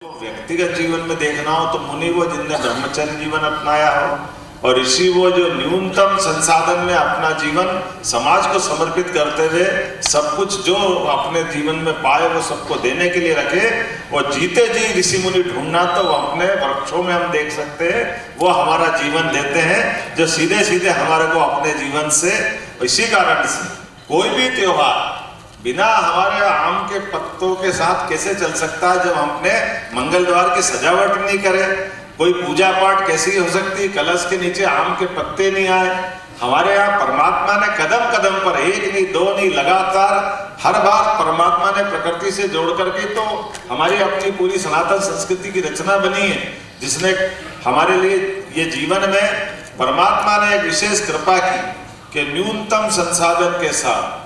व्यक्तिगत जीवन में देखना हो तो मुनि वो जिनने ब्रह्मचर्य जीवन अपनाया हो, और ऋषि वो जो न्यूनतम संसाधन में अपना जीवन समाज को समर्पित करते हुए सब कुछ जो अपने जीवन में पाए वो सबको देने के लिए रखे। और जीते जी ऋषि मुनि ढूंढना तो वो अपने वृक्षों में हम देख सकते हैं, वो हमारा जीवन देते हैं, जो सीधे सीधे हमारे को अपने जीवन से। इसी कारण से कोई भी त्योहार बिना हमारे आम के पत्तों के साथ कैसे चल सकता है, जब हमने मंगल द्वार की सजावट नहीं करे। कोई पूजा पाठ कैसी हो सकती, कलश के नीचे आम के पत्ते नहीं आए। हमारे यहाँ परमात्मा ने कदम कदम पर, एक नहीं दो नहीं, लगातार हर बार परमात्मा ने प्रकृति से जोड़ करके तो हमारी अपनी पूरी सनातन संस्कृति की रचना बनी है, जिसने हमारे लिए ये जीवन में परमात्मा ने एक विशेष कृपा की कि न्यूनतम संसाधन के साथ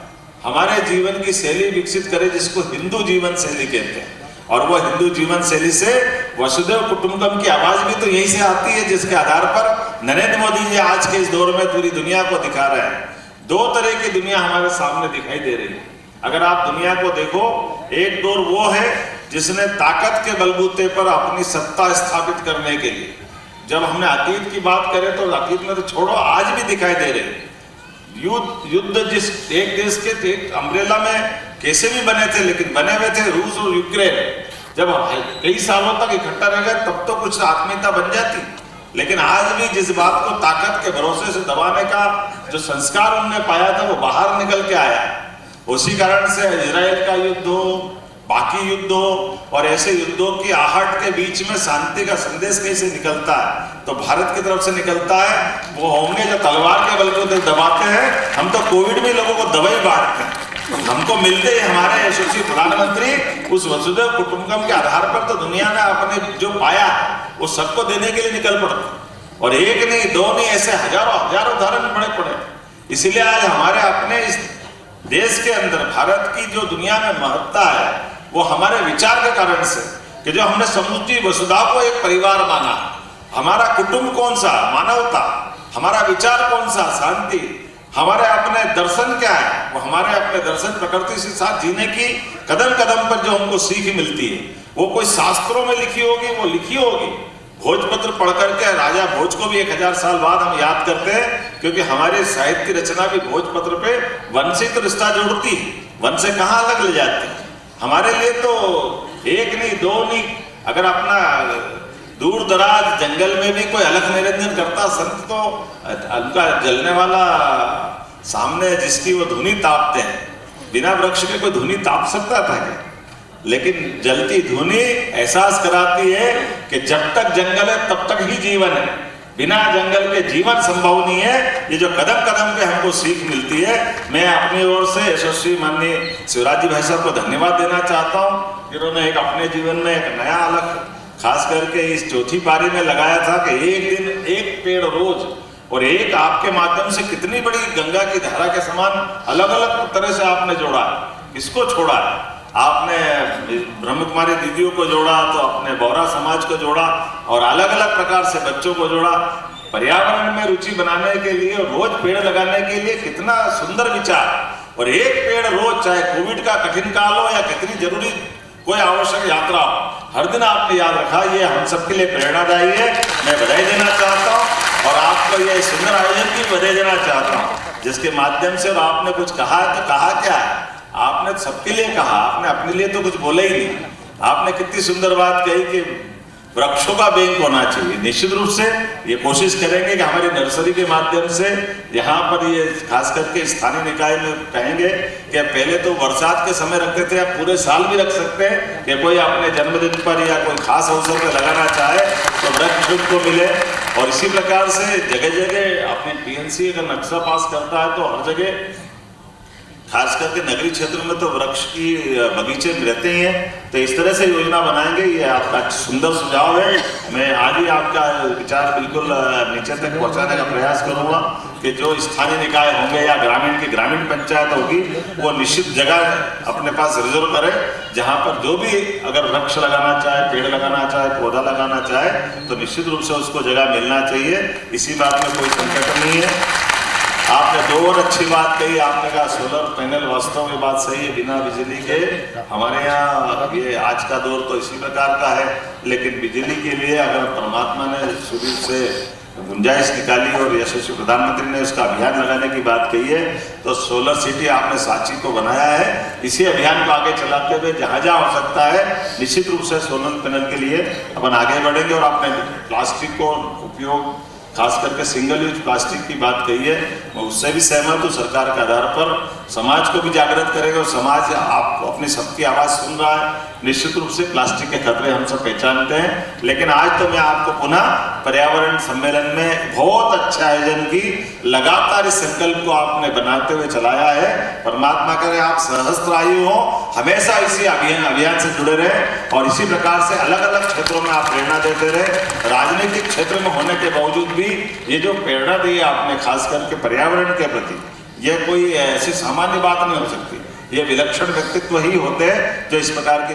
हमारे जीवन की शैली विकसित करे, जिसको हिंदू जीवन शैली कहते हैं। और वो हिंदू जीवन शैली से वसुधैव कुटुंबकम की आवाज भी तो यहीं से आती है, जिसके आधार पर नरेंद्र मोदी जी आज के इस दौर में पूरी दुनिया को दिखा रहे हैं। दो तरह की दुनिया हमारे सामने दिखाई दे रही है। अगर आप दुनिया को देखो, एक दौर वो है जिसने ताकत के बलबूते पर अपनी सत्ता स्थापित करने के लिए, जब हमने अतीत की बात करें तो अतीत में तो छोड़ो, आज भी दिखाई दे रहे हैं। युद्ध जिस एक देश के एक अम्ब्रेला में कैसे भी बने थे, लेकिन बने हुए थे रूस और यूक्रेन। जब कई सालों तक इकट्ठा रह गए तब तो कुछ आत्मीयता बन जाती, लेकिन आज भी जिस बात को ताकत के भरोसे से दबाने का जो संस्कार उनने पाया था वो बाहर निकल के आया। उसी कारण से इजराइल का युद्ध हो, बाकी युद्ध हो, और ऐसे युद्धों की आहट के बीच में शांति का संदेश कैसे निकलता है, तो भारत की तरफ से निकलता है। वो होंगे जो तलवार के बलबूते दबाते हैं। हम तो कोविड में लोगों को दवाई बांटते हैं, हमको मिलते ही हमारे यशस्वी प्रधानमंत्री उस वसुधैव कुटुंबकम के आधार पर तो दुनिया ने अपने जो पाया वो सबको देने के लिए निकल पड़ते, और एक नहीं दो नहीं, ऐसे हजारों हजारों उदाहरण बड़े पड़े। इसीलिए आज हमारे अपने इस देश के अंदर भारत की जो दुनिया में महत्ता है वो हमारे विचार के कारण से, कि जो हमने समुची वसुधा को एक परिवार माना। हमारा कुटुंब कौन सा, मानवता। हमारा विचार कौन सा, शांति। हमारे अपने दर्शन क्या है, वो हमारे अपने दर्शन प्रकृति के साथ जीने की कदम कदम पर जो हमको सीख मिलती है, वो कोई शास्त्रों में लिखी होगी, वो लिखी होगी। भोजपत्र पढ़ करके राजा भोज को भी 1000 साल बाद हम याद करते हैं, क्योंकि हमारे साहित्य की रचना भी भोजपत्र पे वन से तो रिश्ता जोड़ती है, वन से कहाँ अलग ले जाती है। हमारे लिए तो एक नहीं दो नहीं, अगर अपना दूर दराज जंगल में भी कोई अलख निरंजन करता संत, तो उनका जलने वाला सामने जिसकी वो धुनी तापते हैं, बिना वृक्ष के कोई धुनी ताप सकता था क्या? लेकिन जलती धुनी एहसास कराती है कि जब तक जंगल है तब तक ही जीवन है, बिना जंगल के जीवन संभव नहीं है। ये जो कदम कदम पे हमको सीख मिलती है, मैं अपनी ओर से यशस्वी माननीय शिवराज जी भाई साहब को धन्यवाद देना चाहता हूँ। जिन्होंने एक अपने जीवन में एक नया अलग खास करके इस चौथी पारी में लगाया था कि एक दिन एक पेड़ रोज, और एक आपके माध्यम से कितनी बड़ी गंगा की धारा के समान अलग अलग तरह से आपने जोड़ा। किसको छोड़ा? आपने ब्रह्म कुमारी दीदियों को जोड़ा, तो अपने बोहरा समाज को जोड़ा, और अलग अलग प्रकार से बच्चों को जोड़ा। पर्यावरण में रुचि बनाने के लिए, रोज पेड़ लगाने के लिए कितना सुंदर विचार। और एक पेड़ रोज, चाहे कोविड का कठिन काल हो या कितनी जरूरी कोई आवश्यक यात्रा हो, हर दिन आपने याद रखा। ये हम सबके लिए प्रेरणादायी है। मैं बधाई देना चाहता हूँ, और आपको ये सुंदर आयोजन की बधाई देना चाहता हूँ, जिसके माध्यम से, और आपने कुछ कहा है तो कहा क्या है, आपने सबके लिए कहा, आपने अपने लिए तो कुछ बोला ही नहीं। आपने कितनी सुंदर बात कही कि वृक्षों का बैंक होना चाहिए। निश्चित रूप से ये कोशिश करेंगे कि हमारी नर्सरी के माध्यम से यहाँ पर ये खास करके स्थानीय निकाय में कहेंगे कि पहले तो बरसात के समय रखते थे, अब पूरे साल भी रख सकते हैं, कि कोई अपने जन्मदिन पर या कोई खास अवसर पर लगाना चाहे तो वृक्ष को मिले। और इसी प्रकार से जगह जगह अपनी PNC अगर नक्शा पास करता है तो हर जगह, खास करके नगरीय क्षेत्र में तो वृक्ष की बगीचे रहते ही हैं, तो इस तरह से योजना बनाएंगे। ये आपका सुंदर सुझाव है। मैं आज ही आपका विचार बिल्कुल नीचे तक पहुंचाने का प्रयास करूंगा कि जो स्थानीय निकाय होंगे या ग्रामीण की ग्रामीण पंचायत होगी, वो निश्चित जगह अपने पास रिजर्व करे, जहां पर जो भी अगर वृक्ष लगाना चाहे, पेड़ लगाना चाहे, पौधा लगाना चाहे, तो निश्चित रूप से उसको जगह मिलना चाहिए। इसी बात में कोई संकट नहीं है। आपने दो और अच्छी बात कही। आपने कहा सोलर पैनल, वास्तव में बात सही है। बिना बिजली के हमारे यहाँ ये आज का दौर तो इसी प्रकार का है, लेकिन बिजली के लिए अगर परमात्मा ने शुरू से गुंजाइश निकाली और यशस्वी प्रधानमंत्री ने उसका अभियान लगाने की बात कही है, तो सोलर सिटी आपने सांची को बनाया है। इसी अभियान को आगे चलाते हुए जहाँ जहाँ हो सकता है निश्चित रूप से सोलर पैनल के लिए अपन आगे बढ़ेंगे। और आपने प्लास्टिक को उपयोग, खास करके सिंगल यूज प्लास्टिक की बात कही है, मैं उससे भी सहमत हूँ। सरकार के आधार पर समाज को भी जागृत करेगा और समाज आप अपनी सबकी आवाज़ सुन रहा है। निश्चित रूप से प्लास्टिक के खतरे हम सब पहचानते हैं, लेकिन आज तो मैं आपको पुनः पर्यावरण सम्मेलन में बहुत अच्छा आयोजन की, लगातार इस संकल्प को आपने बनाते हुए चलाया है। परमात्मा करे आप सहस्त्रायु हो, हमेशा इसी अभियान से जुड़े रहे और इसी प्रकार से अलग अलग क्षेत्रों में आप प्रेरणा देते रहे। राजनीतिक क्षेत्र में होने के बावजूद भी ये जो प्रेरणा दी है आपने, खास करके पर्यावरण के प्रति, ये कोई ऐसी सामान्य बात नहीं हो सकती। ये विलक्षण व्यक्तित्व ही होते हैं जो इस प्रकार की